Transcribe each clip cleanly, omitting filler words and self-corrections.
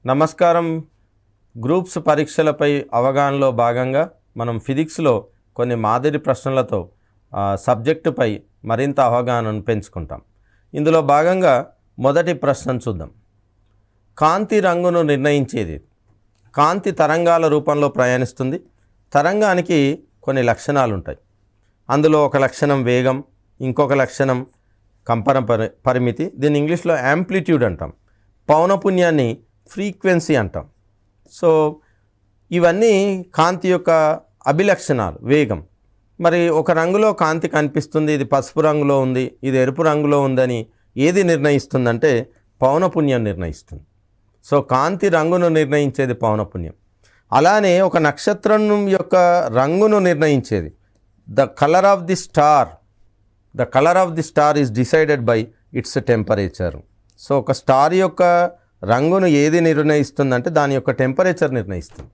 నమస్కారం. గ్రూప్స్ పరీక్షలపై అవగాహనలో భాగంగా మనం ఫిజిక్స్లో కొన్ని మాదిరి ప్రశ్నలతో సబ్జెక్టుపై మరింత అవగాహనను పెంచుకుంటాం. ఇందులో భాగంగా మొదటి ప్రశ్నను చూద్దాం. కాంతి రంగును నిర్ణయించేది. కాంతి తరంగాల రూపంలో ప్రయాణిస్తుంది. తరంగానికి కొన్ని లక్షణాలు ఉంటాయి. అందులో ఒక లక్షణం వేగం, ఇంకొక లక్షణం కంపన పరిమితి, దీన్ని ఇంగ్లీష్లో యాంప్లిట్యూడ్ అంటాం. పౌనపున్యాన్ని ఫ్రీక్వెన్సీ అంటాం. సో ఇవన్నీ కాంతి యొక్క అభిలక్షణాలు. వేగం, మరి ఒక రంగులో కాంతి కనిపిస్తుంది, ఇది పసుపు రంగులో ఉంది, ఇది ఎరుపు రంగులో ఉందని ఏది నిర్ణయిస్తుందంటే పౌనపున్యం నిర్ణయిస్తుంది. సో కాంతి రంగును నిర్ణయించేది పౌనపున్యం. అలానే ఒక నక్షత్రం యొక్క రంగును నిర్ణయించేది the colour of the star. The colour of the star is decided by it's temperature. So ఒక స్టార్ యొక్క రంగును ఏది నిర్ణయిస్తుందంటే దాని యొక్క టెంపరేచర్ నిర్ణయిస్తుంది.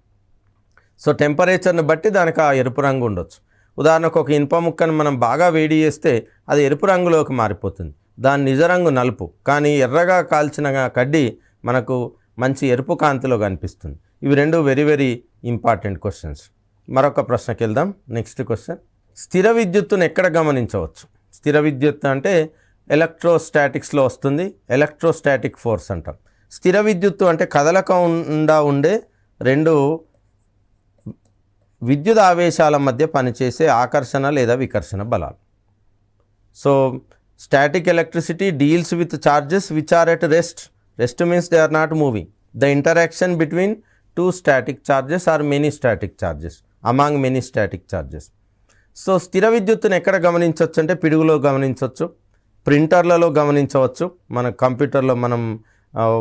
సో టెంపరేచర్ని బట్టి దానికి ఆ ఎరుపు రంగు ఉండొచ్చు. ఉదాహరణకు ఒక ఇనుప ముక్కను మనం బాగా వేడి చేస్తే అది ఎరుపు రంగులోకి మారిపోతుంది. దాని నిజ రంగు నలుపు, కానీ ఎర్రగా కాల్చిన కడ్డీ మనకు మంచి ఎరుపు కాంతిలో కనిపిస్తుంది. ఇవి రెండు వెరీ వెరీ ఇంపార్టెంట్ క్వశ్చన్స్. మరొక ప్రశ్నకి వెళ్దాం. నెక్స్ట్ క్వశ్చన్, స్థిర విద్యుత్తును ఎక్కడ గమనించవచ్చు? స్థిర విద్యుత్తు అంటే ఎలక్ట్రోస్టాటిక్స్లో వస్తుంది. ఎలక్ట్రోస్టాటిక్ ఫోర్స్ అంటాం. స్థిర విద్యుత్తు అంటే కదలకుండా ఉండే రెండు విద్యుత్ ఆవేశాల మధ్య పనిచేసే ఆకర్షణ లేదా వికర్షణ బలాలు. So static electricity deals with charges which are at rest. Rest means they are not moving. The interaction between two static charges are many static charges among many static charges. So స్థిర విద్యుత్తును ఎక్కడ గమనించవచ్చు అంటే పిడుగులో గమనించవచ్చు, ప్రింటర్లలో గమనించవచ్చు. మన కంప్యూటర్లో మనం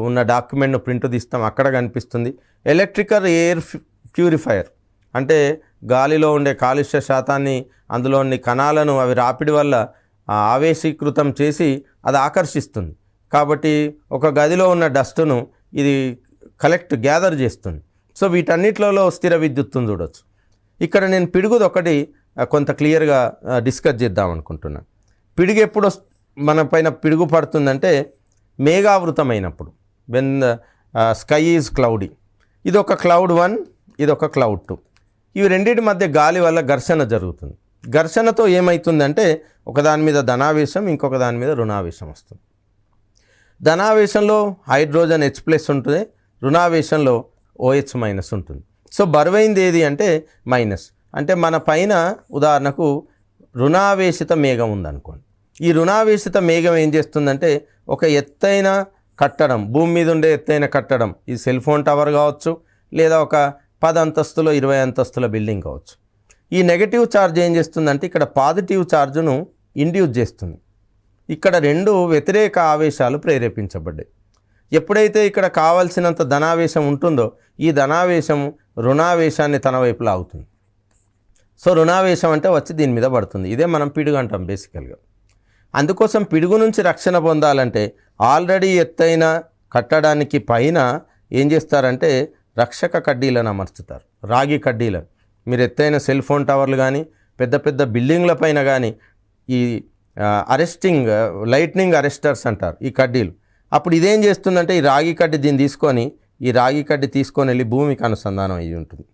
ఉన్న డాక్యుమెంట్ను ప్రింట్ తీస్తాం, అక్కడ కనిపిస్తుంది. ఎలక్ట్రికల్ ఎయిర్ ప్యూరిఫైయర్ అంటే గాలిలో ఉండే కాలుష్య శాతాన్ని, అందులోని కణాలను అవి రాపిడి వల్ల ఆవేశీకృతం చేసి అది ఆకర్షిస్తుంది. కాబట్టి ఒక గదిలో ఉన్న డస్ట్ను ఇది గ్యాదర్ చేస్తుంది. సో వీటన్నిటిలో స్థిర విద్యుత్తును చూడవచ్చు. ఇక్కడ నేను పిడుగుది ఒకటి కొంత క్లియర్గా డిస్కస్ చేద్దాం అనుకుంటున్నాను. పిడుగు ఎప్పుడు మన పైన పిడుగు పడుతుందంటే మేఘావృతమైనప్పుడు, వెన్ స్కై ఈజ్ క్లౌడీ. ఇది ఒక క్లౌడ్ 1, ఇది ఒక క్లౌడ్ 2. ఇవి రెండింటి మధ్య గాలి వల్ల ఘర్షణ జరుగుతుంది. ఘర్షణతో ఏమవుతుందంటే ఒకదాని మీద ధనావేశం, ఇంకొక దాని మీద రుణావేశం వస్తుంది. ధనావేశంలో హైడ్రోజన్ H+ ఉంటుంది, రుణావేశంలో OH- ఉంటుంది. సో బరువైంది ఏది అంటే మైనస్. అంటే మన పైన ఉదాహరణకు రుణావేశిత మేఘం ఉందనుకోండి. ఈ రుణావేశిత మేఘం ఏం చేస్తుందంటే ఒక ఎత్తైన కట్టడం, భూమి మీద ఉండే ఎత్తైన కట్టడం, ఈ సెల్ ఫోన్ టవర్ కావచ్చు, లేదా ఒక 10 అంతస్తుల 20 అంతస్తుల బిల్డింగ్ కావచ్చు. ఈ నెగటివ్ ఛార్జ్ ఏం చేస్తుందంటే ఇక్కడ పాజిటివ్ ఛార్జ్ను ఇండ్యూస్ చేస్తుంది. ఇక్కడ రెండు వ్యతిరేక ఆవేశాలు ప్రేరేపించబడ్డాయి. ఎప్పుడైతే ఇక్కడ కావాల్సినంత ధనావేశం ఉంటుందో ఈ ధనావేశం రుణావేశాన్ని తన వైపు లాగుతుంది. సో రుణావేశం అంటే వచ్చి దీని మీద పడుతుంది. ఇదే మనం పిడుగు అంటాం బేసికల్గా. అందుకోసం పిడుగు నుంచి రక్షణ పొందాలంటే ఆల్రెడీ ఎత్తైన కట్టడానికి పైన ఏం చేస్తారంటే రక్షక కడ్డీలను అమర్చుతారు, రాగి కడ్డీలను. మీరు ఎత్తైన సెల్ ఫోన్ టవర్లు కానీ పెద్ద పెద్ద బిల్డింగ్ల పైన కానీ ఈ లైట్నింగ్ అరెస్టర్స్ అంటారు ఈ కడ్డీలు. అప్పుడు ఇదేం చేస్తుందంటే ఈ రాగి కడ్డీ ఈ రాగి కడ్డీ తీసుకొని వెళ్ళి భూమికి అనుసంధానం అయ్యి ఉంటుంది.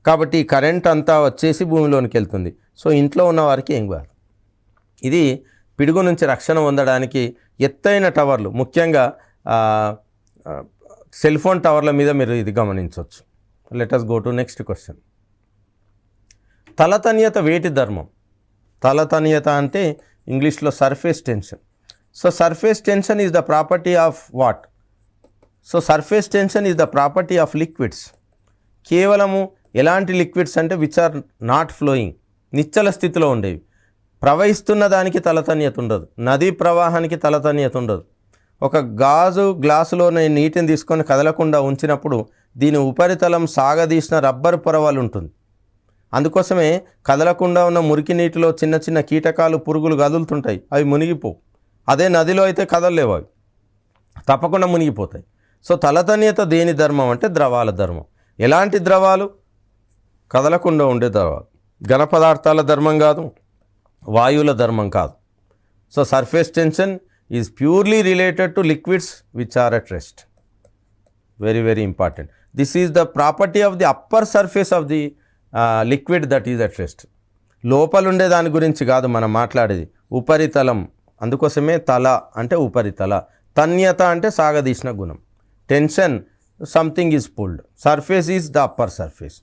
కాబట్టి ఈ కరెంట్ అంతా వచ్చేసి భూమిలోనికి వెళ్తుంది. సో ఇంట్లో ఉన్న వారికి ఏం కాదు. ఇది పిడుగు నుంచి రక్షణ పొందడానికి ఎత్తైన టవర్లు, ముఖ్యంగా సెల్ ఫోన్ టవర్ల మీద మీరు ఇది గమనించవచ్చు. Let us go to next question. తలతన్యత వేటి ధర్మం? తలతన్యత అంటే ఇంగ్లీష్లో surface tension. So surface tension is the property of what? So surface tension is the property of liquids. కేవలము ఎలాంటి లిక్విడ్స్ అంటే విచ్ ఆర్ నాట్ ఫ్లోయింగ్, నిశ్చల స్థితిలో ఉండేవి. ప్రవహిస్తున్న దానికి తలతన్యత ఉండదు, నదీ ప్రవాహానికి తలతన్యత ఉండదు. ఒక గ్లాసులో నీటిని తీసుకొని కదలకుండా ఉంచినప్పుడు దీని ఉపరితలం సాగదీసిన రబ్బరు పొరవలు ఉంటుంది. అందుకోసమే కదలకుండా ఉన్న మురికి నీటిలో చిన్న చిన్న కీటకాలు, పురుగులు కదులుతుంటాయి, అవి మునిగిపోవు. అదే నదిలో అయితే కదలలేవు, అవి తప్పకుండా మునిగిపోతాయి. సో తలతన్యత దేని ధర్మం అంటే ద్రవాల ధర్మం. ఎలాంటి ద్రవాలు? కదలకుండా ఉండే ద్రవాలు. ఘన పదార్థాల ధర్మం కాదు, వాయువుల ధర్మం కాదు. So surface tension is purely related to liquids which are at rest. Very very important. This is the property of the upper surface of the liquid that is at rest. లోపల ఉండే దాని గురించి కాదు మనం మాట్లాడేది, ఉపరితలం. అందుకోసమే తల అంటే ఉపరితల, తన్యత అంటే సాగదీసిన గుణం, tension something is pulled, surface is the upper surface.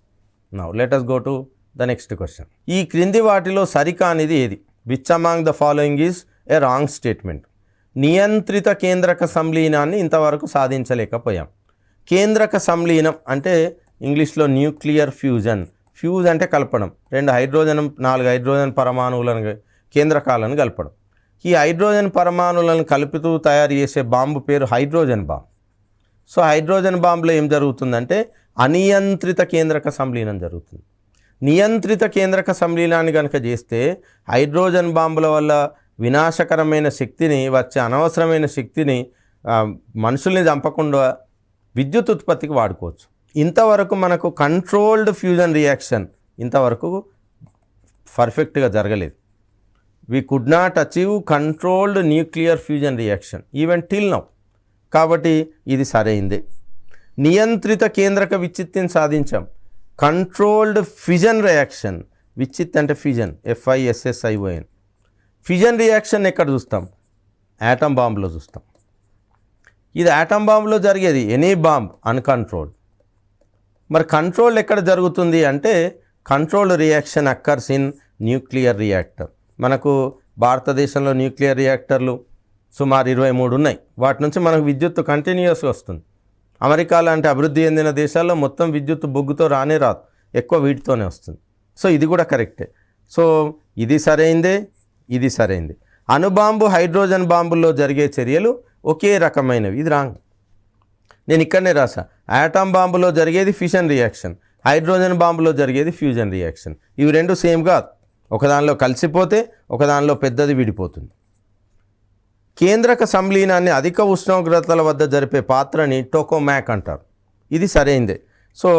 Now let us go to the next question. ఈ క్రింది వాటిలో సరికానిది ఏది? Which among the following is a wrong statement? నియంత్రిత కేంద్రక సంలీనాన్ని ఇంతవరకు సాధించలేకపోయాం. కేంద్రక సంలీనం అంటే ఇంగ్లీష్లో న్యూక్లియర్ ఫ్యూజన్. ఫ్యూజ్ అంటే కలపడం, 2 హైడ్రోజన్ 4 హైడ్రోజన్ పరమాణువులను కేంద్రకాలను కలపడం. ఈ హైడ్రోజన్ పరమాణువులను కలుపుతూ తయారు చేసే బాంబు పేరు హైడ్రోజన్ బాంబ్. సో హైడ్రోజన్ బాంబులో ఏం జరుగుతుందంటే అనియంత్రిత కేంద్రక సంలీనం జరుగుతుంది. నియంత్రిత కేంద్రక సంలీనాన్ని కనుక చేస్తే హైడ్రోజన్ బాంబుల వల్ల వినాశకరమైన శక్తిని, వచ్చే అనవసరమైన శక్తిని, మనుషుల్ని చంపకుండా విద్యుత్ ఉత్పత్తికి వాడుకోవచ్చు. ఇంతవరకు మనకు కంట్రోల్డ్ ఫ్యూజన్ రియాక్షన్ ఇంతవరకు పర్ఫెక్ట్గా జరగలేదు. We could not achieve controlled nuclear fusion reaction even till now. కాబట్టి ఇది సరైందే. నియంత్రిత కేంద్రక విచ్చిత్తిని సాధించాం. కంట్రోల్డ్ ఫిజన్ రియాక్షన్, విచ్చిత్ అంటే ఫిజన్, FISSION. ఫిజన్ రియాక్షన్ ఎక్కడ చూస్తాం? యాటమ్ బాంబులో చూస్తాం. ఇది యాటమ్ బాంబులో జరిగేది, ఎనీ బాంబ్ అన్కంట్రోల్డ్. మరి కంట్రోల్ ఎక్కడ జరుగుతుంది అంటే controlled reaction occurs in nuclear reactor. మనకు భారతదేశంలో న్యూక్లియర్ రియాక్టర్లు సుమారు 23 ఉన్నాయి. వాటి నుంచి మనకు విద్యుత్తు కంటిన్యూస్గా వస్తుంది. అమెరికా లాంటి అభివృద్ధి చెందిన దేశాల్లో మొత్తం విద్యుత్తు బొగ్గుతో రానే రాదు, ఎక్కువ వీటితోనే వస్తుంది. సో ఇది కూడా కరెక్టే. సో ఇది సరైందే, ఇది సరైంది. అణుబాంబు హైడ్రోజన్ బాంబుల్లో జరిగే చర్యలు ఒకే రకమైనవి, ఇది రాంగ్. నేను ఇక్కడనే రాసా, యాటమ్ బాంబులో జరిగేది ఫిషన్ రియాక్షన్, హైడ్రోజన్ బాంబులో జరిగేది ఫ్యూజన్ రియాక్షన్. ఇవి రెండు సేమ్ కాదు, ఒకదానిలో కలిసిపోతే ఒకదానిలో పెద్దది విడిపోతుంది. కేంద్రక సంలీనాన్ని అధిక ఉష్ణోగ్రతల వద్ద జరిపే పాత్రని టోకోమాక్ అంటారు. ఇది సరైందే. సో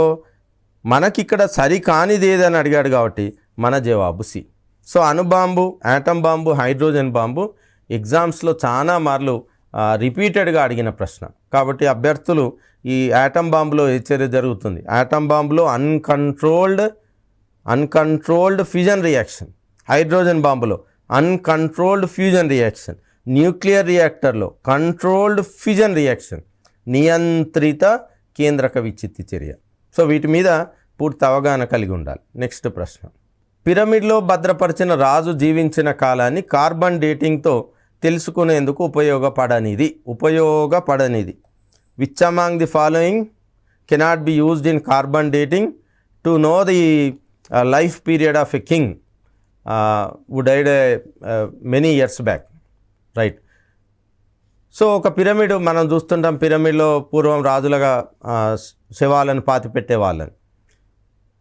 మనకిక్కడ సరికానిది ఏదని అడిగాడు కాబట్టి మన జవాబు సి. సో అణుబాంబు, యాటమ్ బాంబు, హైడ్రోజన్ బాంబు ఎగ్జామ్స్లో చాలా మార్లు రిపీటెడ్గా అడిగిన ప్రశ్న. కాబట్టి అభ్యర్థులు ఈ యాటమ్ బాంబులో ఏ చర్య జరుగుతుంది? యాటమ్ బాంబులో అన్కంట్రోల్డ్ ఫ్యూజన్ రియాక్షన్, హైడ్రోజన్ బాంబులో అన్కంట్రోల్డ్ ఫ్యూజన్ రియాక్షన్, న్యూక్లియర్ రియాక్టర్లో కంట్రోల్డ్ ఫ్యూజన్ రియాక్షన్, నియంత్రిత కేంద్రక విచ్చిత్తి చర్య. సో వీటి మీద పూర్తి అవగాహన కలిగి ఉండాలి. నెక్స్ట్ ప్రశ్న, పిరమిడ్లో భద్రపరిచిన రాజు జీవించిన కాలాన్ని కార్బన్ డేటింగ్తో తెలుసుకునేందుకు ఉపయోగపడనిది which among the following cannot be used in carbon dating to know the life period of a king who died many years back, right. So ఒక పిరమిడ్ మనం చూస్తుంటాం, పిరమిడ్లో పూర్వం రాజులుగా శవాలను పాతిపెట్టే వాళ్ళని.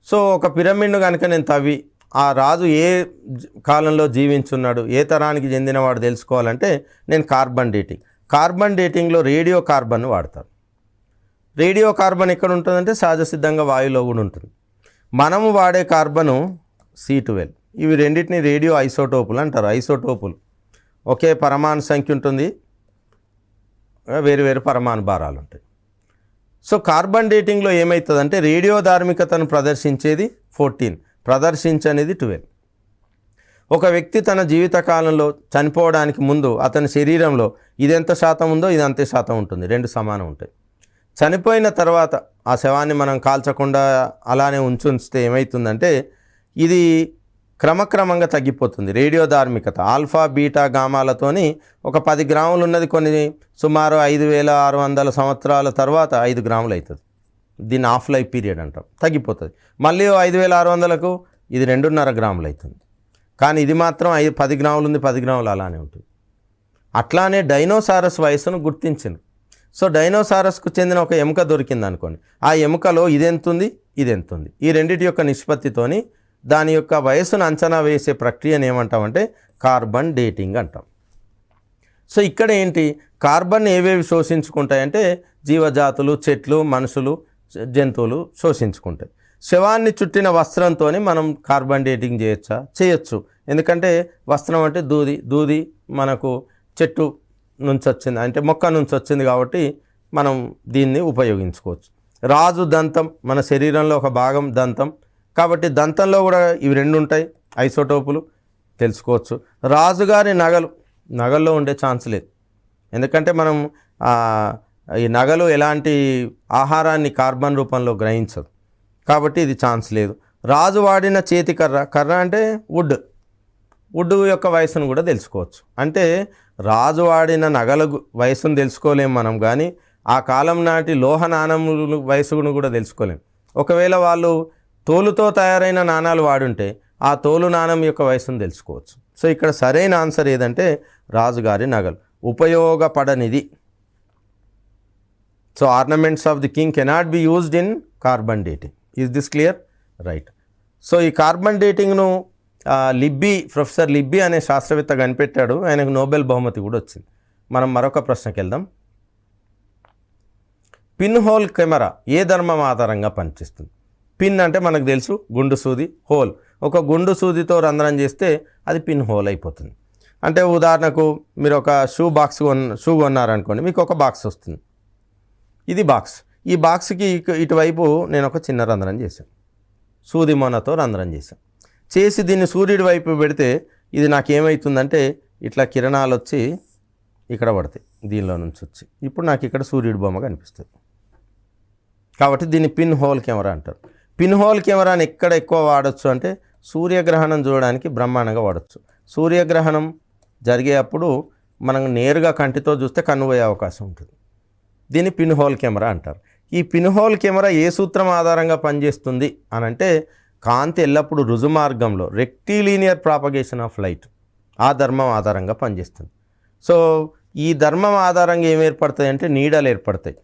సో ఒక పిరమిడ్ను కనుక నేను తవ్వి ఆ రాజు ఏ కాలంలో జీవించున్నాడు, ఏ తరానికి చెందినవాడు తెలుసుకోవాలంటే నేను కార్బన్ డేటింగ్లో రేడియో కార్బన్ వాడతారు. రేడియో కార్బన్ ఎక్కడ ఉంటుందంటే సహజ సిద్ధంగా వాయువులో కూడా ఉంటుంది. మనము వాడే కార్బను C12. ఇవి రెండింటిని రేడియో ఐసోటోపులు అంటారు. ఐసోటోపులు ఒకే పరమాణు సంఖ్య ఉంటుంది, వేరు వేరు పరమాణు భారాలు ఉంటాయి. సో కార్బన్ డేటింగ్లో ఏమవుతుందంటే రేడియో ధార్మికతను ప్రదర్శించేది 14, ప్రదర్శించనేది 12. ఒక వ్యక్తి తన జీవితకాలంలో చనిపోవడానికి ముందు అతని శరీరంలో ఇదెంత శాతం ఉందో ఇది అంతే శాతం ఉంటుంది, రెండు సమానం ఉంటాయి. చనిపోయిన తర్వాత ఆ శవాన్ని మనం కాల్చకుండా అలానే ఉంచితే ఏమవుతుందంటే ఇది క్రమక్రమంగా తగ్గిపోతుంది. రేడియో ధార్మికత ఆల్ఫా బీటా గామాలతోని ఒక 10 గ్రాములు ఉన్నది కొన్ని సుమారు 5600 సంవత్సరాల తర్వాత 5 గ్రాములు అవుతుంది. దీన్ని ఆఫ్ లైఫ్ పీరియడ్ అంటాం, తగ్గిపోతుంది. మళ్ళీ 5600కు ఇది 2.5 గ్రాములు అవుతుంది. కానీ ఇది మాత్రం 10 గ్రాములు ఉంది, 10 గ్రాములు అలానే ఉంటుంది. అట్లానే డైనోసారస్ వయస్సును గుర్తించింది. సో డైనోసారస్కు చెందిన ఒక ఎముక దొరికింది అనుకోండి, ఆ ఎముకలో ఇదెంతుంది, ఇదెంతుంది, ఈ రెండింటి యొక్క నిష్పత్తితోని దాని యొక్క వయస్సును అంచనా వేసే ప్రక్రియను ఏమంటామంటే కార్బన్ డేటింగ్ అంటాం. సో ఇక్కడ ఏంటి, కార్బన్ ఏవేవి శోషించుకుంటాయంటే జీవజాతులు, చెట్లు, మనుషులు, జంతువులు శోషించుకుంటాయి. శవాన్ని చుట్టిన వస్త్రంతో మనం కార్బన్ డేటింగ్ చేయొచ్చు. ఎందుకంటే వస్త్రం అంటే దూది మనకు చెట్టు నుంచి వచ్చింది, అంటే మొక్క నుంచి వచ్చింది కాబట్టి మనం దీన్ని ఉపయోగించుకోవచ్చు. రాజు దంతం, మన శరీరంలో ఒక భాగం దంతం, కాబట్టి దంతంలో కూడా ఇవి రెండు ఉంటాయి ఐసోటోపులు తెలుసుకోవచ్చు. రాజుగారి నగల్లో ఉండే ఛాన్స్ లేదు, ఎందుకంటే మనం ఈ నగలు ఎలాంటి ఆహారాన్ని కార్బన్ రూపంలో గ్రహించదు, కాబట్టి ఇది ఛాన్స్ లేదు. రాజు వాడిన చేతి కర్ర అంటే వుడ్ యొక్క వయసును కూడా తెలుసుకోవచ్చు. అంటే రాజు వాడిన నగల వయసును తెలుసుకోలేము మనం, కానీ ఆ కాలం నాటి లోహ నాణముల వయసును కూడా తెలుసుకోలేము. ఒకవేళ వాళ్ళు తోలుతో తయారైన నాణాలు వాడుంటే ఆ తోలు నాణం యొక్క వయసును తెలుసుకోవచ్చు. సో ఇక్కడ సరైన ఆన్సర్ ఏదంటే రాజుగారి నగలు. ఉపయోగపడనిది. So ornaments of the king cannot be used in carbon dating. Is this clear? Right. So ఈ కార్బన్ డేటింగ్ను ప్రొఫెసర్ లిబ్బీ అనే శాస్త్రవేత్త కనిపెట్టాడు. ఆయనకు నోబెల్ బహుమతి కూడా వచ్చింది. మనం మరొక ప్రశ్నకి వెళ్దాం. పిన్ హోల్ కెమెరా ఏ ధర్మం ఆధారంగా పనిచేస్తుంది? పిన్ అంటే మనకు తెలుసు గుండు సూది, హోల్ ఒక గుండు సూదితో రంధ్రం చేస్తే అది పిన్ హోల్ అయిపోతుంది. అంటే ఉదాహరణకు మీరు ఒక షూ కొన్నారనుకోండి, మీకు ఒక బాక్స్ వస్తుంది. ఇది బాక్స్. ఈ బాక్స్కి ఇటువైపు నేను ఒక చిన్న రంధ్రం చేశాను, సూది మొనతో రంధ్రం చేసి దీన్ని సూర్యుడి వైపు పెడితే ఇది నాకేమవుతుందంటే ఇట్లా కిరణాలు వచ్చి ఇక్కడ పడతాయి, దీనిలో నుంచి వచ్చి ఇప్పుడు నాకు ఇక్కడ సూర్యుడి బొమ్మ కనిపిస్తుంది. కాబట్టి దీన్ని పిన్ హోల్ కెమెరా అంటారు. పిన్ హోల్ కెమెరాని ఎక్కడ ఎక్కువ వాడచ్చు అంటే సూర్యగ్రహణం చూడడానికి బ్రహ్మాండంగా వాడచ్చు. సూర్యగ్రహణం జరిగేటప్పుడు మనం నేరుగా కంటితో చూస్తే కన్ను పోయే అవకాశం ఉంటుంది. దీన్ని పిన్ హోల్ కెమెరా అంటారు. ఈ పిన్ హోల్ కెమెరా ఏ సూత్రం ఆధారంగా పనిచేస్తుంది అని అంటే కాంతి ఎల్లప్పుడూ రుజుమార్గంలో రెక్టిలీనియర్ ప్రాపగేషన్ ఆఫ్ లైట్ ఆ ధర్మం ఆధారంగా పనిచేస్తుంది. సో ఈ ధర్మం ఆధారంగా ఏం ఏర్పడతాయి అంటే నీడలు ఏర్పడతాయి,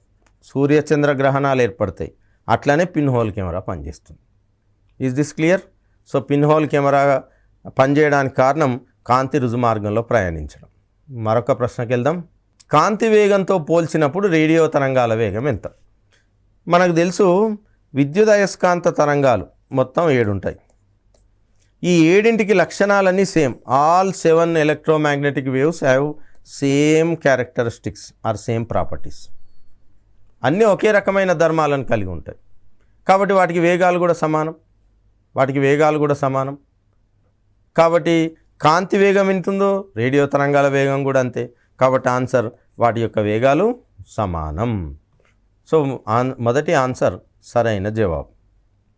సూర్యచంద్ర గ్రహణాలు ఏర్పడతాయి. అట్లనే పిన్ హోల్ కెమెరా పనిచేస్తుంది. Is this clear? So pin hole camera పనిచేయడానికి కారణం కాంతి రుజుమార్గంలో ప్రయాణించడం. మరొక ప్రశ్నకి వెళ్దాం. కాంతి వేగంతో పోల్చినప్పుడు రేడియో తరంగాల వేగం ఎంత? మనకు తెలుసు విద్యుదయస్కాంత తరంగాలు మొత్తం 7 ఉంటాయి. ఈ 7ంటికి లక్షణాలన్నీ same. All 7 electromagnetic waves have same characteristics are same properties. అన్నీ ఒకే రకమైన ధర్మాలను కలిగి ఉంటాయి, కాబట్టి వాటికి వేగాలు కూడా సమానం. కాబట్టి కాంతి వేగం ఎంతుందో రేడియో తరంగాల వేగం కూడా అంతే. కాబట్టి ఆన్సర్ వాటి యొక్క వేగాలు సమానం. సో మొదటి ఆన్సర్ సరైన జవాబు.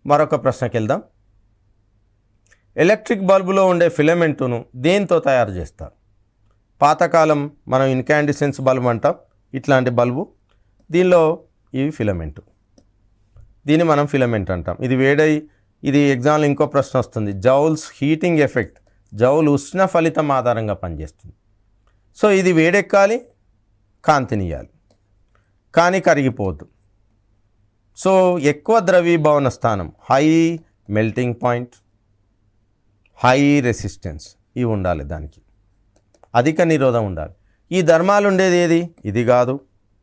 మరొక ప్రశ్నకి వెళ్దాం. ఎలక్ట్రిక్ బల్బులో ఉండే ఫిలమెంటును దేంతో తయారు చేస్తారు? పాతకాలం మనం ఇన్కాండిసెన్స్ బల్బు అంటాం, ఇట్లాంటి బల్బు. దీనిలో ఇవి ఫిలమెంటు, దీన్ని మనం ఫిలమెంట్ అంటాం. ఇది వేడై ఇది ఎగ్జామ్లో ఇంకో ప్రశ్న వస్తుంది. జౌల్స్ హీటింగ్ ఎఫెక్ట్, జౌల్ ఉష్ణ ఫలితం ఆధారంగా పనిచేస్తుంది. సో ఇది వేడెక్కాలి, కాంతినియాలి, కానీ కరిగిపోవద్దు. సో ఎక్కువ ద్రవీభవన స్థానం, high melting point, high resistance ఇవి ఉండాలి. దానికి అధిక నిరోధం ఉండాలి. ఈ ధర్మాలు ఉండేది ఏది? ఇది కాదు,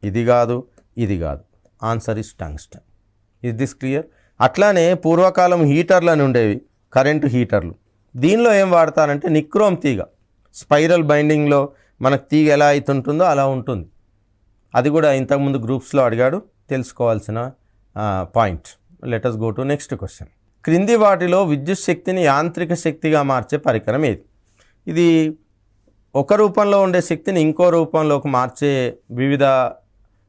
ఇది కాదు, ఇది కాదు. Answer is tungsten. Is this clear? అట్లానే పూర్వకాలం హీటర్లను ఉండేవి, కరెంటు హీటర్లు. దీనిలో ఏం వాడతారంటే నిక్రోమ్ తీగ, స్పైరల్ బైండింగ్లో మనకు తీగ ఎలా అవుతుంటుందో అలా ఉంటుంది. అది కూడా ఇంతకుముందు గ్రూప్స్లో అడిగాడు, తెలుసుకోవాల్సిన point. Let us go to next question. క్రింది వాటిలో విద్యుత్ శక్తిని యాంత్రిక శక్తిగా మార్చే పరికరం ఏది? ఇది ఒక రూపంలో ఉండే శక్తిని ఇంకో రూపంలోకి మార్చే వివిధ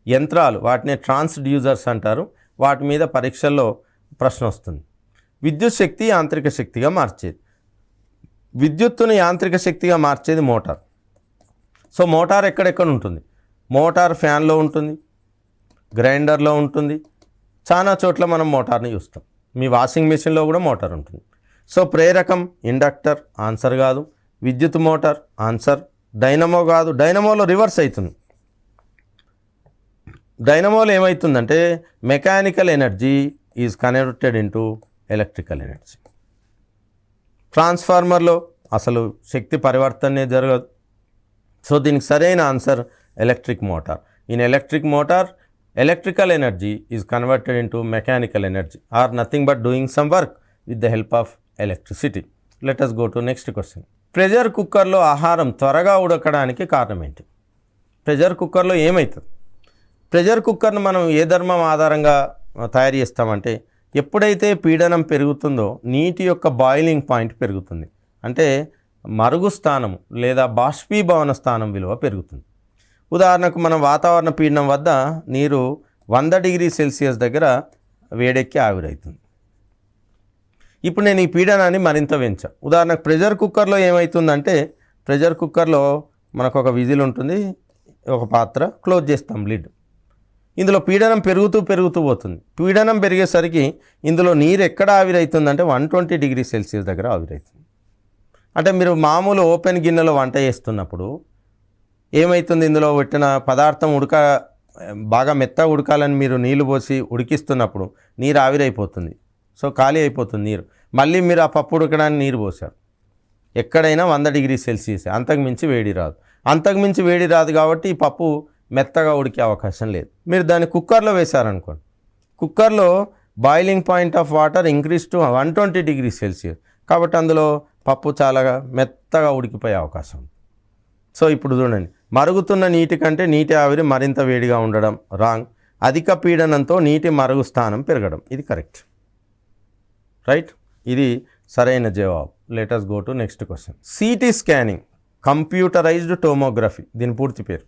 యంత్రాలు, వాటిని ట్రాన్స్డ్యూసర్స్ అంటారు. వాటి మీద పరీక్షల్లో ప్రశ్న వస్తుంది. విద్యుత్ శక్తి యాంత్రిక శక్తిగా మార్చేది. విద్యుత్తును యాంత్రిక శక్తిగా మార్చేది మోటార్. సో మోటార్ ఎక్కడెక్కడ ఉంటుంది? మోటార్ ఫ్యాన్లో ఉంటుంది, గ్రైండర్లో ఉంటుంది, చాలా చోట్ల మనం మోటార్ని చూస్తాం. మీ వాషింగ్ మెషిన్లో కూడా మోటార్ ఉంటుంది. సో ప్రేరకం ఇండక్టర్ ఆన్సర్ కాదు. విద్యుత్ మోటార్ ఆన్సర్. డైనమో కాదు, డైనమోలో రివర్స్ అవుతుంది. డైనమోలో ఏమవుతుందంటే mechanical energy is converted into electrical energy. ట్రాన్స్ఫార్మర్లో అసలు శక్తి పరివర్తనే జరగదు. సో దీనికి సరైన answer electric motor. In electric motor electrical energy is converted into mechanical energy or nothing but doing some work with the help of electricity. Let us go to next question. Pressure కుక్కర్లో ఆహారం త్వరగా ఉడకడానికి కారణం ఏంటి? Pressure కుక్కర్లో ఏమవుతుంది? Pressure కుక్కర్ను మనం ఏ ధర్మం ఆధారంగా తయారు చేస్తామంటే ఎప్పుడైతే పీడనం పెరుగుతుందో నీటి యొక్క బాయిలింగ్ పాయింట్ పెరుగుతుంది, అంటే మరుగు స్థానం లేదా బాష్పీభవన స్థానం విలువ పెరుగుతుంది. ఉదాహరణకు మనం వాతావరణ పీడనం వద్ద నీరు 100 డిగ్రీ సెల్సియస్ దగ్గర వేడెక్కి ఆవిరవుతుంది. ఇప్పుడు నేను ఈ పీడనాన్ని మరింత పెంచా. ఉదాహరణకు ప్రెషర్ కుక్కర్లో ఏమవుతుందంటే ప్రెషర్ కుక్కర్లో మనకు ఒక విజిల్ ఉంటుంది, ఒక పాత్ర క్లోజ్ చేస్తాం లిడ్. ఇందులో పీడనం పెరుగుతూ పోతుంది. పీడనం పెరిగేసరికి ఇందులో నీరు ఎక్కడ ఆవిరవుతుందంటే 120 డిగ్రీ సెల్సియస్ దగ్గర ఆవిరవుతుంది. అంటే మీరు మామూలు ఓపెన్ గిన్నెలో వంట చేస్తున్నప్పుడు ఏమవుతుంది, ఇందులో పెట్టిన పదార్థం బాగా మెత్తగా ఉడకాలని మీరు నీళ్ళు పోసి ఉడికిస్తున్నప్పుడు నీరు ఆవిరైపోతుంది. సో ఖాళీ అయిపోతుంది నీరు. మళ్ళీ మీరు ఆ పప్పు ఉడకడానికి నీరు పోసారు. ఎక్కడైనా 100 డిగ్రీ సెల్సియస్, అంతకుమించి వేడి రాదు. అంతకుమించి వేడి రాదు కాబట్టి ఈ పప్పు మెత్తగా ఉడికే అవకాశం లేదు. మీరు దాన్ని కుక్కర్లో వేశారనుకోండి, కుక్కర్లో boiling point of water increase to 120 degree Celsius, కాబట్టి అందులో పప్పు చాలా మెత్తగా ఉడికిపోయే అవకాశం ఉంది. సో ఇప్పుడు చూడండి, మరుగుతున్న నీటి కంటే నీటి ఆవిరి మరింత వేడిగా ఉండడం రాంగ్. అధిక పీడనంతో నీటి మరుగు స్థానం పెరగడం, ఇది కరెక్ట్, రైట్, ఇది సరైన జవాబు. Let us go to next question. CT scanning, computerized tomography, దీని పూర్తి పేరు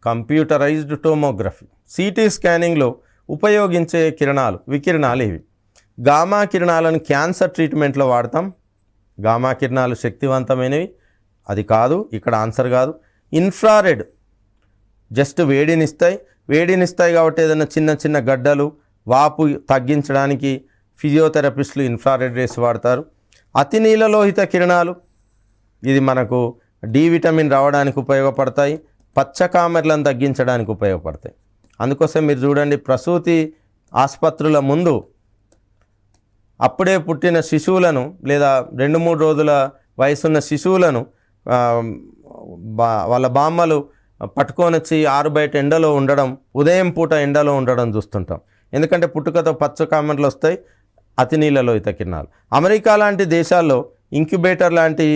కంప్యూటరైజ్డ్ టోమోగ్రఫీ. సిటీ స్కానింగ్లో ఉపయోగించే వికిరణాలు ఇవి. గామా కిరణాలను క్యాన్సర్ ట్రీట్మెంట్లో వాడతాం. గామా కిరణాలు శక్తివంతమైనవి, అది కాదు, ఇక్కడ ఆన్సర్ కాదు. ఇన్ఫ్రారెడ్ జస్ట్ వేడినిస్తాయి కాబట్టి ఏదైనా చిన్న గడ్డలు వాపు తగ్గించడానికి ఫిజియోథెరపిస్టులు ఇన్ఫ్రారెడ్ రేస్ వాడతారు. అతి నీలలోహిత కిరణాలు, ఇది మనకు డి విటమిన్ రావడానికి ఉపయోగపడతాయి, పచ్చకామెర్లను తగ్గించడానికి ఉపయోగపడతాయి. అందుకోసం మీరు చూడండి, ప్రసూతి ఆసుపత్రుల ముందు అప్పుడే పుట్టిన శిశువులను లేదా 2-3 రోజుల వయసున్న శిశువులను వాళ్ళ బామ్మలు పట్టుకొని వచ్చి ఆరుబయట ఎండలో ఉండడం, ఉదయం పూట ఎండలో ఉండడం చూస్తుంటాం. ఎందుకంటే పుట్టుకతో పచ్చకామెర్లు వస్తాయి, అతి నీలలోహిత కిరణాలు. అమెరికా లాంటి దేశాల్లో ఇంక్యుబేటర్ లాంటి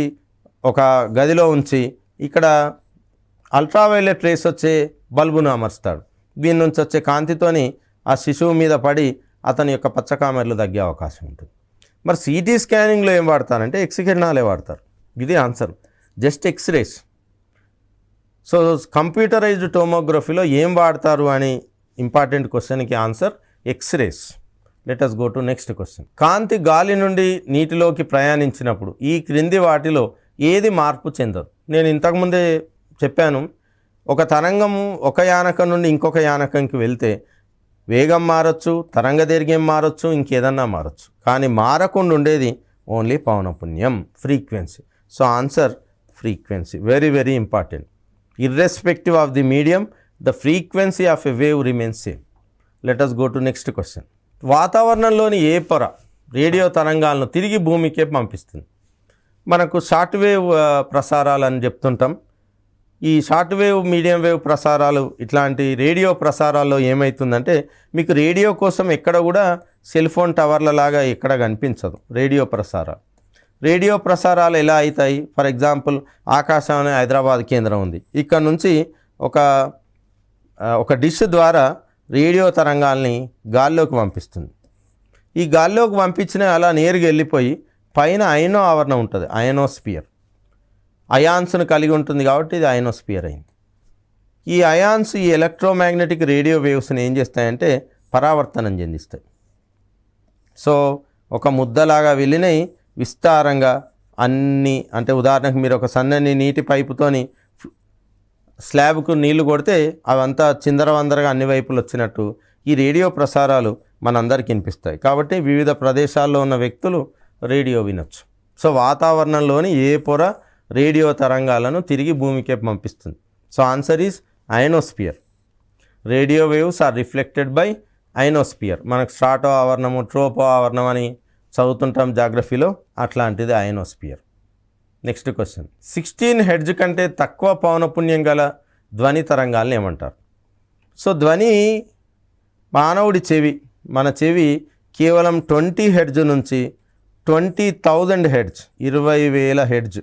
ఒక గదిలో ఉంచి ఇక్కడ అల్ట్రావైలెట్ రేస్ వచ్చే బల్బును అమర్స్తాడు. దీని నుంచి వచ్చే కాంతితోని ఆ శిశువు మీద పడి అతని యొక్క పచ్చకామెర్లు తగ్గే అవకాశం ఉంటుంది. మరి సిటీ స్కానింగ్లో ఏం వాడతారంటే ఎక్స్ కిరణాలే వాడతారు. ఇది answer, just X rays. So computerized టోమోగ్రఫీలో ఏం వాడతారు అని ఇంపార్టెంట్ క్వశ్చన్కి answer X rays. Let us go to next question. కాంతి గాలి నుండి నీటిలోకి ప్రయాణించినప్పుడు ఈ క్రింది వాటిలో ఏది మార్పు చెందదు? నేను ఇంతకుముందే చెప్పాను, ఒక తరంగము ఒక యానకం నుండి ఇంకొక యానకంకి వెళ్తే వేగం మారచ్చు, తరంగ దైర్ఘ్యం మారచ్చు, ఇంకేదన్నా మారచ్చు, కానీ మారకుండా ఉండేది ఓన్లీ పౌనపున్యం, frequency. So answer frequency, very important. Irrespective of the medium the frequency of a wave remains same. Let us go to next question. వాతావరణంలోని ఏ పొర రేడియో తరంగాలను తిరిగి భూమికే పంపిస్తుంది? మనకు షార్ట్ వేవ్ ప్రసారాలు అని చెప్తుంటాం. ఈ షార్ట్ వేవ్, మీడియం వేవ్ ప్రసారాలు, ఇట్లాంటి రేడియో ప్రసారాల్లో ఏమవుతుందంటే మీకు రేడియో కోసం ఎక్కడ కూడా సెల్ ఫోన్ టవర్ల లాగా ఎక్కడ కనిపించదు రేడియో ప్రసారాలు ఎలా అవుతాయి? ఫర్ ఎగ్జాంపుల్ ఆకాశవాణి హైదరాబాద్ కేంద్రం ఉంది, ఇక్కడ నుంచి ఒక డిష్ ద్వారా రేడియో తరంగాల్ని గాల్లోకి పంపిస్తుంది. ఈ గాల్లోకి పంపించిన అలా నేరుగా వెళ్ళిపోయి పైన అయనో ఆవరణ ఉంటుంది, అయనోస్పియర్, అయాన్స్ను కలిగి ఉంటుంది కాబట్టి ఇది అయనోస్పియర్ అయింది. ఈ అయాన్స్ ఈ ఎలక్ట్రోమాగ్నెటిక్ రేడియో వేవ్స్ని ఏం చేస్తాయంటే పరావర్తనం చెందిస్తాయి. సో ఒక ముద్దలాగా వెళ్ళినాయి విస్తారంగా అన్నీ, అంటే ఉదాహరణకు మీరు ఒక సన్నని నీటి పైపుతోని స్లాబ్కు నీళ్లు కొడితే అవంతా చిందరవందరగా అన్ని వైపులు వచ్చినట్టు ఈ రేడియో ప్రసారాలు మనందరికీ వినిపిస్తాయి. కాబట్టి వివిధ ప్రదేశాల్లో ఉన్న వ్యక్తులు రేడియో వినొచ్చు. సో వాతావరణంలోని ఏ పొర రేడియో తరంగాలను తిరిగి భూమికే పంపిస్తుంది? So answer is ionosphere. Radio waves are reflected by ionosphere. మనకు స్ట్రాటో ఆవరణము, ట్రోపో ఆవరణం అని చదువుతుంటాం జాగ్రఫీలో, అట్లాంటిది అయనోస్పియర్. Next question. 16 హెర్ట్జ్ కంటే తక్కువ పౌనపున్యం గల ధ్వని తరంగాలను ఏమంటారు? సో ధ్వని మన చెవి కేవలం 20 హెర్ట్జ్ నుంచి 20,000 హెర్ట్జ్, 20,000 హెర్ట్జ్.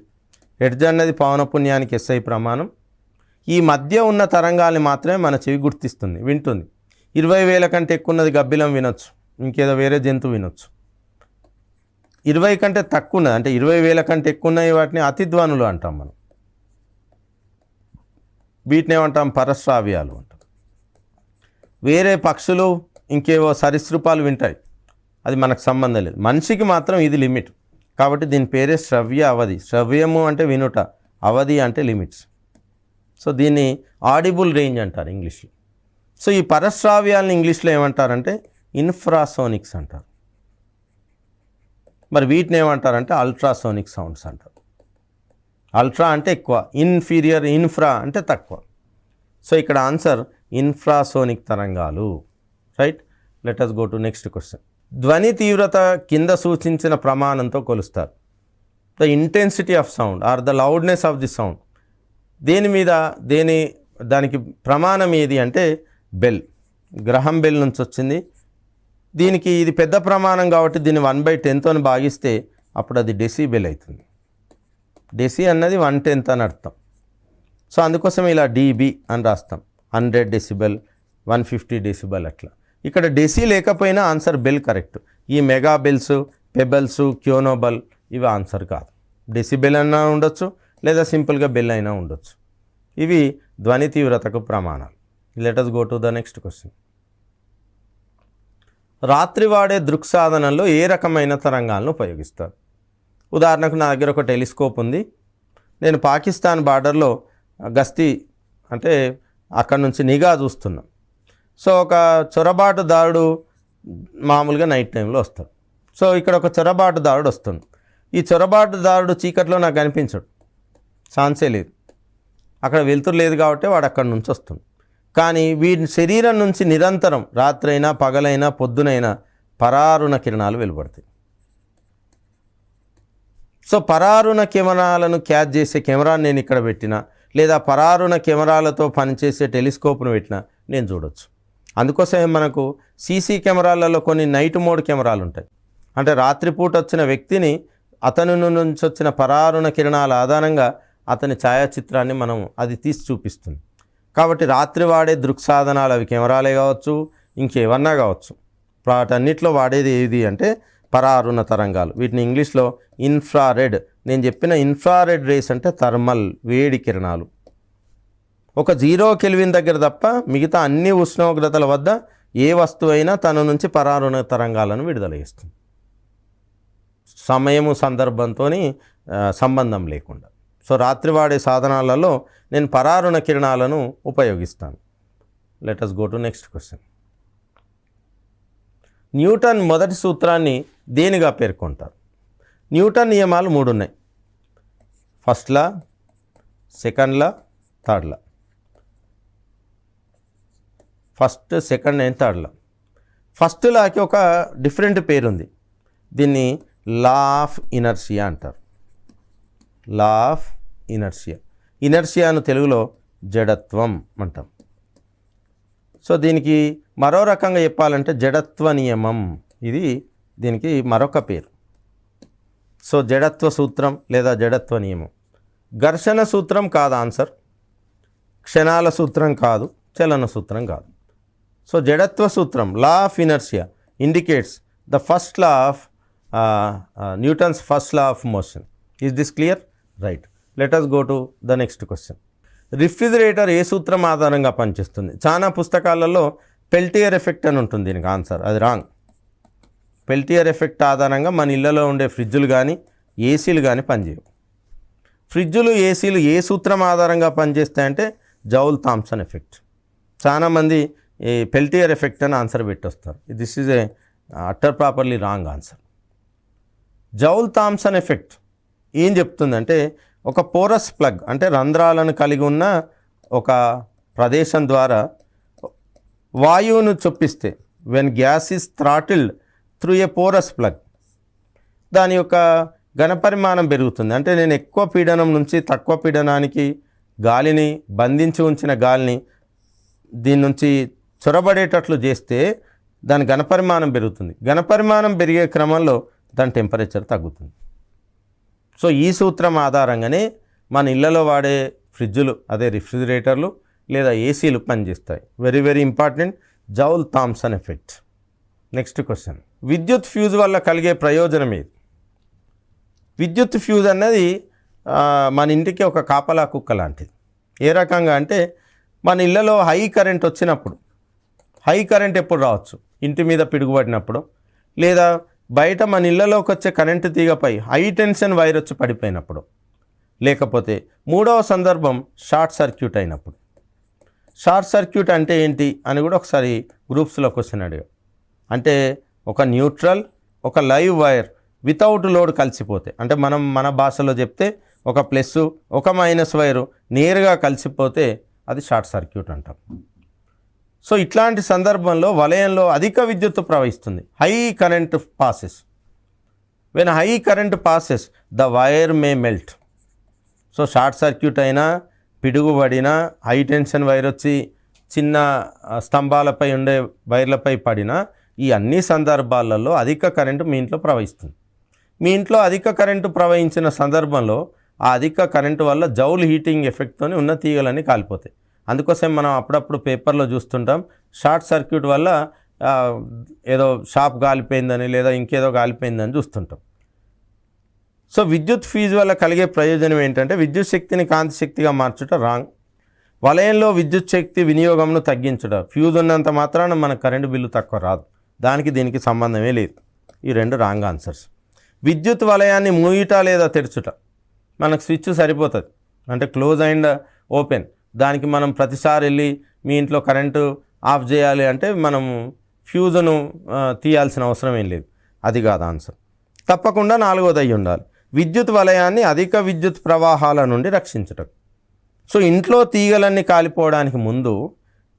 హెర్ట్జ్ అన్నది పౌనపున్యానికి SI ప్రమాణం. ఈ మధ్య ఉన్న తరంగాల్ని మాత్రమే మన చెవి గుర్తిస్తుంది, వింటుంది. 20,000 కంటే ఎక్కువ ఉన్నది గబ్బిలం వినొచ్చు, ఇంకేదో వేరే జంతువు వినొచ్చు. 20 కంటే తక్కువ ఉన్నది అంటే 20,000 కంటే ఎక్కువ ఉన్నాయి వాటిని అతిధ్వనులు అంటాం మనం. వీటిని ఏమంటాం? పరశ్రావ్యాలు అంటాం. వేరే పక్షులు ఇంకేవో సరీసృపాలు వింటాయి, అది మనకు సంబంధం లేదు. మనిషికి మాత్రం ఇది లిమిట్. కాబట్టి దీని పేరే శ్రవ్య అవధి. శ్రవ్యము అంటే వినుట, అవధి అంటే లిమిట్స్. సో దీన్ని ఆడిబుల్ రేంజ్ అంటారు ఇంగ్లీష్లో. సో ఈ పరశ్రావ్యాలను ఇంగ్లీష్లో ఏమంటారంటే ఇన్ఫ్రాసోనిక్స్ అంటారు. మరి వీటిని ఏమంటారంటే అల్ట్రాసోనిక్ సౌండ్స్ అంటారు. అల్ట్రా అంటే ఎక్కువ, ఇన్ఫీరియర్, ఇన్ఫ్రా అంటే తక్కువ. సో ఇక్కడ ఆన్సర్ ఇన్ఫ్రాసోనిక్ తరంగాలు. Right, let us go to next question. ధ్వని తీవ్రత కింద సూచించిన ప్రమాణంతో కొలుస్తారు. The intensity of sound are the loudness of the sound. దానికి ప్రమాణం ఏది అంటే బెల్, గ్రహం బెల్ నుంచి వచ్చింది. దీనికి ఇది పెద్ద ప్రమాణం కాబట్టి దీన్ని 1/10 భాగిస్తే అప్పుడు అది డెసిబెల్ అవుతుంది. డెసి అన్నది 1/10 అని అర్థం. సో అందుకోసం ఇలా డీబీ అని రాస్తాం. 100 డెసిబెల్, 150 డెసిబెల్ అట్లా. ఇక్కడ డెసి లేకపోయినా ఆన్సర్ బెల్ కరెక్ట్. ఈ మెగా బెల్స్, పెబల్స్, క్యోనోబల్ ఇవి ఆన్సర్ కాదు. డెసిబెల్ అయినా ఉండొచ్చు, లేదా సింపుల్గా బెల్ అయినా ఉండొచ్చు. ఇవి ధ్వని తీవ్రతకు ప్రమాణాలు. Let us go to the next question. రాత్రి వాడే దృక్సాధనంలో ఏ రకమైన తరంగాలను ఉపయోగిస్తారు? ఉదాహరణకు నా దగ్గర ఒక టెలిస్కోప్ ఉంది. నేను పాకిస్తాన్ బార్డర్లో గస్తీ అంటే అక్కడ నుంచి నిఘా చూస్తున్నాం. సో ఒక చొరబాటుదారుడు మామూలుగా నైట్ టైంలో వస్తాడు. సో ఇక్కడ ఒక చొరబాటుదారుడు వస్తుంది. ఈ చొరబాటుదారుడు చీకట్లో నాకు కనిపించడు, ఛాన్సే లేదు. అక్కడ వెలుతురు లేదు కాబట్టి వాడు అక్కడి నుంచి వస్తుంది. కానీ వీడి శరీరం నుంచి నిరంతరం రాత్రైనా పగలైనా పొద్దునైనా పరారుణ కిరణాలు వెలువడతాయి. సో పరారుణ కెమెరాలను క్యాచ్ చేసే కెమెరాని నేను ఇక్కడ పెట్టినా, లేదా పరారుణ కెమెరాలతో పనిచేసే టెలిస్కోప్ను పెట్టినా నేను చూడొచ్చు. అందుకోసమే మనకు సీసీ కెమెరాలలో కొన్ని నైట్ మోడ్ కెమెరాలు ఉంటాయి. అంటే రాత్రిపూట వచ్చిన వ్యక్తిని అతని నుంచి వచ్చిన పరారుణ కిరణాల ఆధారంగా అతని ఛాయాచిత్రాన్ని అది తీసి చూపిస్తుంది. కాబట్టి రాత్రి వాడే దృక్సాధనాలు అవి కెమెరాలే కావచ్చు, ఇంకేమన్నా కావచ్చు. వాటన్నిటిలో వాడేది ఏది అంటే పరారుణ తరంగాలు. వీటిని ఇంగ్లీష్లో ఇన్ఫ్రారెడ్. నేను చెప్పిన ఇన్ఫ్రారెడ్ రేస్ అంటే థర్మల్, వేడి కిరణాలు. ఒక 0 కెల్విన్ దగ్గర తప్ప మిగతా అన్ని ఉష్ణోగ్రతల వద్ద ఏ వస్తువైనా తన నుంచి పరారుణ తరంగాలను విడుదల చేస్తుంది, సమయము సందర్భంతో సంబంధం లేకుండా. సో రాత్రి వాడే సాధనాలలో నేను పరారుణ కిరణాలను ఉపయోగిస్తాను. Let us go to next question. Newton మొదటి సూత్రాన్ని దేనిగా పేర్కొంటారు? న్యూటన్ నియమాలు 3 ఉన్నాయి. First law, second law, third law. First, second and third law. First లాకి ఒక డిఫరెంట్ పేరు ఉంది. దీన్ని లా ఆఫ్ ఇనర్షియా అంటారు. లా ఆఫ్ ఇనర్షియా. ఇనర్షియాను తెలుగులో జడత్వం అంటాం. సో దీనికి మరో రకంగా చెప్పాలంటే జడత్వ నియమం, ఇది దీనికి మరొక పేరు. సో జడత్వ సూత్రం లేదా జడత్వ నియమం. ఘర్షణ సూత్రం కాదు ఆన్సర్, క్షణాల సూత్రం కాదు, చలన సూత్రం కాదు. సో జడత్వ సూత్రం, law of inertia indicates the first law of Newton's first law of motion. Is this clear? Right, let us go to the next question. Refrigerator ఏ సూత్రం ఆధారంగా పనిచేస్తుంది? చాలా పుస్తకాలలో పెల్టియర్ ఎఫెక్ట్ అని ఉంటుంది దీనికి ఆన్సర్, అది రాంగ్. పెల్టియర్ ఎఫెక్ట్ ఆధారంగా మన ఇళ్లలో ఉండే ఫ్రిడ్జులు కానీ ఏసీలు కానీ పనిచేయవు. ఫ్రిడ్జులు, ఏసీలు ఏ సూత్రం ఆధారంగా పనిచేస్తాయంటే జౌల్ థామ్సన్ ఎఫెక్ట్. చాలామంది ఈ పెల్టియర్ ఎఫెక్ట్ అని ఆన్సర్ పెట్టొస్తారు. This is a utter properly wrong answer. Joule Thomson effect ఏం చెప్తుందంటే ఒక పోరస్ ప్లగ్ అంటే రంధ్రాలను కలిగి ఉన్న ఒక ప్రదేశం ద్వారా వాయువును చొప్పిస్తే, when gas is throttled through a porous plug, దాని యొక్క ఘనపరిమాణం పెరుగుతుంది. అంటే నేను ఎక్కువ పీడనం నుంచి తక్కువ పీడనానికి గాలిని బంధించి ఉంచిన గాలిని దీని నుంచి చొరబడేటట్లు చేస్తే దాని ఘనపరిమాణం పెరుగుతుంది. ఘనపరిమాణం పెరిగే క్రమంలో దాని టెంపరేచర్ తగ్గుతుంది. సో ఈ సూత్రం ఆధారంగానే మన ఇళ్లలో వాడే ఫ్రిడ్జులు అదే రిఫ్రిజిరేటర్లు లేదా ఏసీలు పనిచేస్తాయి. Very very important, Joule Thomson effect. Next question, విద్యుత్ ఫ్యూజ్ వల్ల కలిగే ప్రయోజనం ఏది? విద్యుత్ ఫ్యూజ్ అన్నది మన ఇంటికి ఒక కాపలా కుక్క లాంటిది. ఏ రకంగా అంటే మన ఇళ్ళలో హై కరెంట్ వచ్చినప్పుడు, హై కరెంట్ ఎప్పుడు రావచ్చు, ఇంటి మీద పిడుగుపడినప్పుడు, లేదా బయట మన ఇళ్ళలోకి వచ్చే కరెంటు తీగపై హై టెన్షన్ వైర్ వచ్చి పడిపోయినప్పుడు, లేకపోతే మూడవ సందర్భం షార్ట్ సర్క్యూట్ అయినప్పుడు. షార్ట్ సర్క్యూట్ అంటే ఏంటి అని కూడా ఒకసారి గ్రూప్స్లో క్వశ్చన్ అడిగా. అంటే ఒక న్యూట్రల్, ఒక లైవ్ వైర్ వితౌట్ లోడ్ కలిసిపోతే, అంటే మనం మన భాషలో చెప్తే ఒక ప్లస్ ఒక మైనస్ వైరు నేరుగా కలిసిపోతే అది షార్ట్ సర్క్యూట్ అంటాం. సో ఇట్లాంటి సందర్భంలో వలయంలో అధిక విద్యుత్తు ప్రవహిస్తుంది. High current passes. When high current passes the wire May melt. So short circuit అయినా, పిడుగుపడినా, హై టెన్షన్ వైర్ వచ్చి చిన్న స్తంభాలపై ఉండే వైర్లపై పడినా, ఈ అన్ని సందర్భాలలో అధిక కరెంటు మీ ఇంట్లో ప్రవహిస్తుంది. మీ ఇంట్లో అధిక కరెంటు ప్రవహించిన సందర్భంలో ఆ అధిక కరెంటు వల్ల జౌల్ హీటింగ్ ఎఫెక్ట్తో ఉన్న తీగలన్నీ కాలిపోతాయి. అందుకోసం మనం అప్పుడప్పుడు పేపర్లో చూస్తుంటాం, షార్ట్ సర్క్యూట్ వల్ల ఏదో షాప్ కాలిపోయిందని లేదా ఇంకేదో కాలిపోయిందని చూస్తుంటాం. సో విద్యుత్ ఫీజు వల్ల కలిగే ప్రయోజనం ఏంటంటే విద్యుత్ శక్తిని కాంతి శక్తిగా మార్చుట రాంగ్. వలయంలో విద్యుత్ శక్తి వినియోగంను తగ్గించుట. ఫ్యూజ్ ఉన్నంత మాత్రాన మన కరెంటు బిల్లు తక్కువ రాదు, దానికి దీనికి సంబంధమే లేదు. ఈ రెండు రాంగ్ ఆన్సర్స్. విద్యుత్ వలయాన్ని మూయుట లేదా తెరచుట. మనకు స్విచ్ సరిపోతుంది, అంటే క్లోజ్ అండ్ ఓపెన్. దానికి మనం ప్రతిసారి వెళ్ళి మీ ఇంట్లో కరెంటు ఆఫ్ చేయాలి అంటే మనం ఫ్యూజును తీయాల్సిన అవసరం ఏం లేదు. అది కాదు ఆన్సర్. తప్పకుండా నాలుగోది అయి ఉండాలి, విద్యుత్ వలయాన్ని అధిక విద్యుత్ ప్రవాహాల నుండి రక్షించటం. సో ఇంట్లో తీగలన్నీ కాలిపోవడానికి ముందు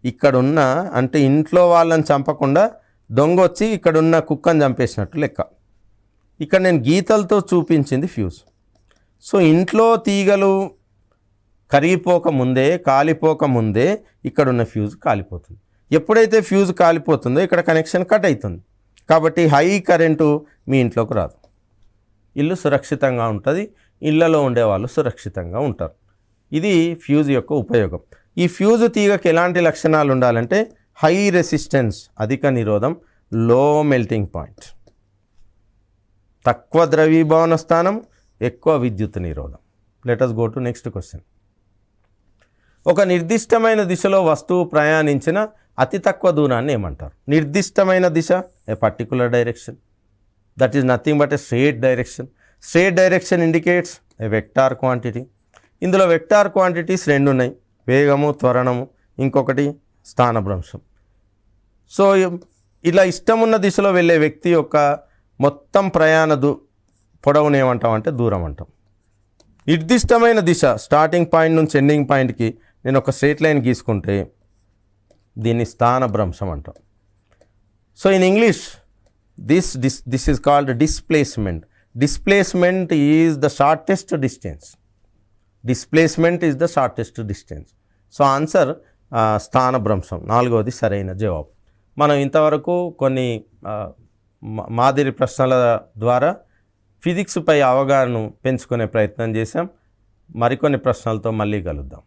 ఇక్కడున్న, అంటే ఇంట్లో వాళ్ళని చంపకుండా దొంగ వచ్చి ఇక్కడున్న కుక్కను చంపేసినట్టు లెక్క. ఇక్కడ నేను గీతలతో చూపించింది ఫ్యూజ్. సో ఇంట్లో తీగలు కరిగిపోకముందే, కాలిపోకముందే ఇక్కడున్న ఫ్యూజ్ కాలిపోతుంది. ఎప్పుడైతే ఫ్యూజ్ కాలిపోతుందో ఇక్కడ కనెక్షన్ కట్ అవుతుంది. కాబట్టి హై కరెంటు మీ ఇంట్లోకి రాదు, ఇల్లు సురక్షితంగా ఉంటుంది, ఇళ్లలో ఉండేవాళ్ళు సురక్షితంగా ఉంటారు. ఇది ఫ్యూజ్ యొక్క ఉపయోగం. ఈ ఫ్యూజ్ తీగకి ఎలాంటి లక్షణాలు ఉండాలంటే హై రెసిస్టెన్స్, అధిక నిరోధం, లో మెల్టింగ్ పాయింట్, తక్కువ ద్రవీభవన స్థానం, ఎక్కువ విద్యుత్ నిరోధం. Let us go to next question. ఒక నిర్దిష్టమైన దిశలో వస్తువు ప్రయాణించిన అతి తక్కువ దూరాన్ని ఏమంటారు? నిర్దిష్టమైన దిశ, a particular direction, that is nothing but a straight direction. Straight direction indicates a vector quantity. ఇందులో వెక్టార్ క్వాంటిటీస్ రెండు ఉన్నాయి, వేగము, త్వరణము, ఇంకొకటి స్థానభ్రంశం. సో ఇలా ఇష్టమున్న దిశలో వెళ్ళే వ్యక్తి యొక్క మొత్తం ప్రయాణ పొడవును ఏమంటాం అంటే దూరం అంటాం. నిర్దిష్టమైన దిశ, స్టార్టింగ్ పాయింట్ నుంచి ఎండింగ్ పాయింట్కి నేను ఒక స్ట్రేట్ లైన్ గీసుకుంటే దీన్ని స్థానభ్రంశం అంటాం. So in English this is called displacement. Displacement is the shortest distance. Displacement is the shortest distance. So answer స్థానభ్రంశం, నాలుగవది సరైన జవాబు. మనం ఇంతవరకు కొన్ని మాదిరి ప్రశ్నల ద్వారా ఫిజిక్స్పై అవగాహనను పెంచుకునే ప్రయత్నం చేశాం. మరికొన్ని ప్రశ్నలతో మళ్ళీ కలుద్దాం.